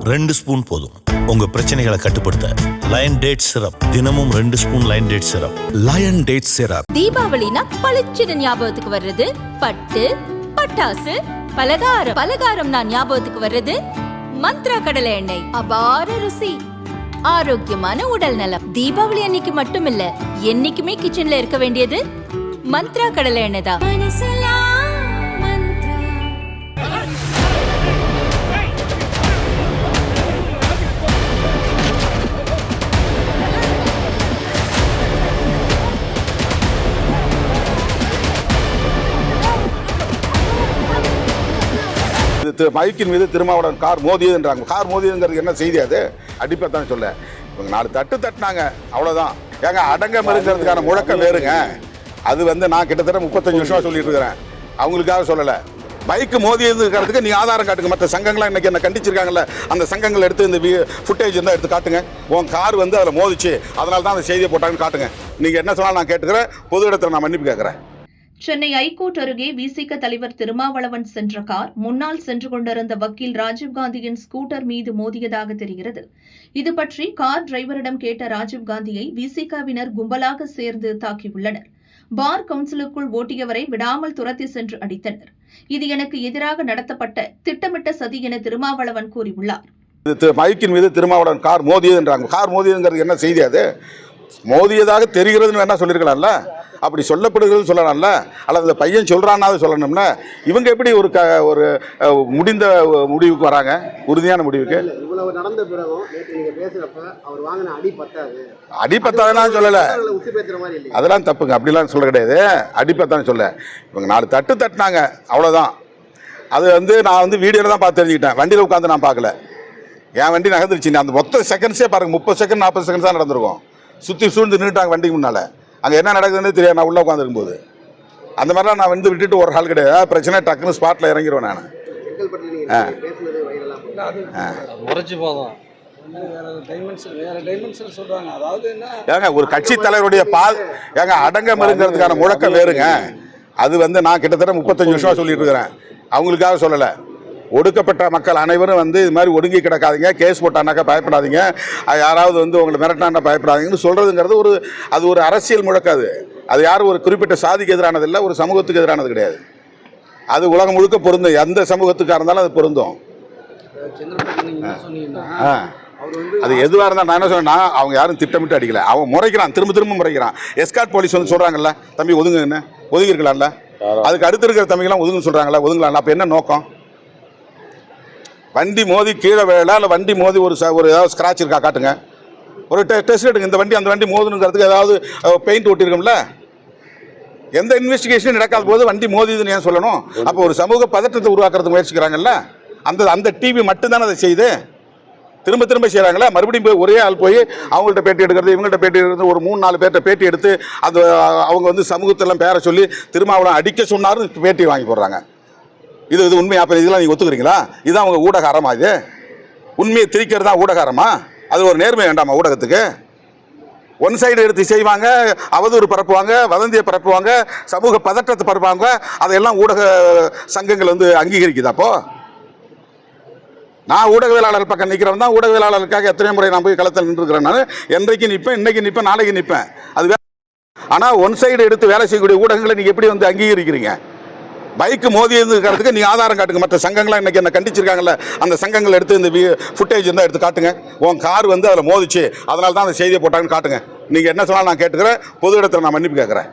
2 spoon போதும் உங்க பிரச்சனைகளை கட்டுப்படுத்த. லயன் டேட் சிரப், தினமும் 2 spoon lion date syrup. Lion date syrup. தீபாவளினா பளிச்சுன்னு ஞாபகத்துக்கு வர்றது பட்டு, பட்டாசு, பலகாரம். பலகாரம்னா ஞாபகத்துக்கு வர்றது மந்த்ரா கடலை எண்ணெய். அபார ருசி, ஆரோக்கியமான உடல் நலம். தீபாவளி அன்னைக்கு மட்டும் இல்ல, என்னைக்குமே கிச்சன்ல இருக்க வேண்டியது மந்த்ரா கடலை எண்ணெய் தான். மைக்கின் மீது திருமாவளவன் கார் மோதியதுன்றாங்க. கார் மோதியதுங்கிறது என்ன செய்தி? அது அடிப்பதானே சொல்ல. இவங்க 4 தட்டு தட்டினாங்க, அவ்வளோதான். ஏங்க அடங்கம் இருக்கிறதுக்கான முழக்கம் வேறுங்க. அது நான் கிட்டத்தட்ட 35 வருஷமா சொல்லிட்டு இருக்கிறேன், அவங்களுக்காக சொல்லலை. பைக்கு மோதியதுங்கிறதுக்கு நீ ஆதாரம் காட்டுங்க. மற்ற சங்கங்கள்லாம் இன்னைக்கு என்ன கண்டிச்சிருக்காங்கல்ல, அந்த சங்கங்கள் எடுத்து இந்த ஃபுட்டேஜ் இருந்தால் எடுத்து காட்டுங்க. உன் கார் அதில் மோதிச்சு, அதனால தான் அந்த செய்தியை போட்டாங்கன்னு காட்டுங்க. நீங்கள் என்ன சொன்னாலும் நான் கேட்டுக்கிறேன், பொது இடத்துல நான் மன்னிப்பு கேட்குறேன். சென்னை ஐகோர்ட் அருகே விசிக தலைவர் திருமாவளவன் சென்ற கார் முன்னால் சென்று கொண்டிருந்த வக்கீல் ராஜீவ்காந்தியின் ஸ்கூட்டர் மீது மோதியதாக தெரிகிறது. இது பற்றி கார் டிரைவரிடம் கேட்ட ராஜீவ்காந்தியை விசிகவினர் கும்பலாக சேர்ந்து தாக்கியுள்ளனர். பார் கவுன்சிலுக்குள் ஓட்டியவரை விடாமல் துரத்தி சென்று அடித்தனர். இது எனக்கு எதிராக நடத்தப்பட்ட திட்டமிட்ட சதி என திருமாவளவன் கூறியுள்ளார். மைக்கின் மீது திருமாவளவன் கார் மோதியதுன்றாங்க. கார் மோதியதுங்கிறது என்ன செய்தி? அது மோதியதாக தெரிகிறதுன்னு வேணா சொல்லியிருக்கலாம்ல, அப்படி சொல்லப்படுகிறது சொல்லலாம்ல, அல்லது அந்த பையன் சொல்கிறான்னாவது சொல்லணும்ல. இவங்க எப்படி ஒரு முடிந்த முடிவுக்கு வராங்க, உறுதியான முடிவுக்கு? இவ்வளவு நடந்த பிறகும் நீங்க பேசுறப்ப அவர் வாங்கின அடி பத்தாதுலாம் சொல்லலை, அதெல்லாம் தப்புங்க, அப்படிலாம் சொல்ல கிடையாது. அடிப்பத்தான்னு சொல்ல. இவங்க 4 தட்டு தட்டினாங்க, அவ்வளோதான். அது நான் வீடியோவில் தான் பார்த்து தெரிஞ்சுக்கிட்டேன், வண்டியில் உட்காந்து நான் பார்க்கல. என் வண்டி நகர்ந்துருச்சு, அந்த மொத்த செகண்ட்ஸே பாருங்கள், 30 செகண்ட் 40 செகண்ட்ஸ் தான் நடந்திருக்கும். சுற்றி சூழ்ந்து நின்றுட்டாங்க வண்டிக்கு முன்னால். அங்கே என்ன நடக்குதுன்னு தெரியாது, நான் உள்ளே உட்காந்துருக்கும் போது. அந்த மாதிரிலாம் நான் விட்டுட்டு ஒரு ஆள் கிடையாது. பிரச்சனை டக்குன்னு ஸ்பாட்டில் இறங்கிடுவேன் நான். ஏங்க ஒரு கட்சி தலைவருடைய ஏங்க அடங்கம் இருக்கிறதுக்கான முழக்கம் வேறுங்க. அது நான் கிட்டத்தட்ட 35 வருஷமா சொல்லிட்டு இருக்கிறேன், அவங்களுக்காக சொல்லலை. ஒடுக்கப்பட்ட மக்கள் அனைவரும் இது மாதிரி ஒடுங்கி கிடக்காதீங்க, கேஸ் போட்டானாக்கா பயப்படாதீங்க, யாராவது உங்களை மிரட்டானா பயப்படாதீங்கன்னு சொல்கிறதுங்கிறது அது ஒரு அரசியல் முழக்காது. அது யாரும் ஒரு குறிப்பிட்ட சாதிக்கு எதிரானது இல்லை, ஒரு சமூகத்துக்கு எதிரானது கிடையாது. அது உலகம் முழுக்க பொருந்தும், எந்த சமூகத்துக்காக இருந்தாலும் அது பொருந்தும். அது எதுவாக இருந்தால் நான் என்ன சொன்னேன்னா, அவங்க யாரும் திட்டமிட்டு அடிக்கல, அவன் முறைக்கிறான், திரும்ப முறைக்கிறான். எஸ்கார்ட் போலீஸ் சொல்கிறாங்கல்ல, தம்பி ஒதுங்குன்னு, ஒதுங்கிருக்கலாம்ல. அதுக்கு அடுத்து இருக்கிற தம்பிங்கெல்லாம் ஒதுங்குன்னு சொல்கிறாங்களா, ஒதுங்கலாம். அப்போ என்ன நோக்கம்? வண்டி மோதி கீழே வேலை, இல்லை வண்டி மோதி ஒரு ஏதாவது ஸ்க்ராட்ச் இருக்கா காட்டுங்க, ஒரு டெஸ்ட் எடுங்க. இந்த வண்டி அந்த வண்டி மோதுனுங்கிறதுக்கு ஏதாவது பெயிண்ட் ஒட்டியிருக்கோம்ல. எந்த இன்வெஸ்டிகேஷனும் நடக்காத போது வண்டி மோதிதுன்னு ஏன் சொல்லணும்? அப்போ ஒரு சமூக பதற்றத்தை உருவாக்குறது முயற்சிக்கிறாங்கல்ல, அந்த டிவி மட்டும்தானே அதை செய்யுது. திரும்ப செய்கிறாங்களே. மறுபடியும் போய் ஒரே ஆள் போய் அவங்கள்ட்ட பேட்டி எடுக்கிறது, இவங்கள்ட்ட பேட்டி எடுக்கிறது, ஒரு 3-4 பேர்கிட்ட பேட்டி எடுத்து அது அவங்க சமூகத்தெல்லாம் பேரை சொல்லி திருமாவளவன் அடிக்க சொன்னார்னு பேட்டி வாங்கி போடுறாங்க. இது உண்மை? அப்போ இதெல்லாம் நீங்கள் ஒத்துக்கிறீங்களா? இதுதான் அவங்க ஊடகாரமா? இது உண்மையை திரிக்கிறது தான் ஊடகாரமா? அது ஒரு நேர்மை வேண்டாமா ஊடகத்துக்கு? ஒன் சைடு எடுத்து செய்வாங்க, அவதூறு பரப்புவாங்க, வதந்தியை பரப்புவாங்க, சமூக பதற்றத்தை பரப்புவாங்க. அதையெல்லாம் ஊடக சங்கங்கள் அங்கீகரிக்குதா? அப்போ நான் ஊடகவியலாளர் பக்கம் நிற்கிறவன் தான். ஊடகவியலாளருக்காக எத்தனை முறை நான் போய் களத்தில் நின்றுக்கிறேன். நான் என்றைக்கு நிற்பேன், இன்னைக்கு நிற்பேன், நாளைக்கு நிற்பேன். அது ஆனால் ஒன் சைடு எடுத்து வேலை செய்யக்கூடிய ஊடகங்களை நீங்கள் எப்படி அங்கீகரிக்கிறீங்க? பைக்கு மோதியதுங்கிறதுக்கு நீ ஆதாரம் காட்டுங்க. மற்ற சங்கங்கள்லாம் இன்னைக்கு என்ன கண்டிச்சிருக்காங்கல்ல, அந்த சங்கங்கள் எடுத்து இந்த ஃபுட்டேஜ் இருந்தால் எடுத்து காட்டுங்க. உன் கார் அதில் மோதிச்சு, அதனால தான் அந்த செய்தியை போட்டாங்கன்னு காட்டுங்க. நீங்கள் என்ன சொன்னாலும் நான் கேட்டுக்கிறேன், பொது இடத்துல நான் மன்னிப்பு கேட்குறேன்.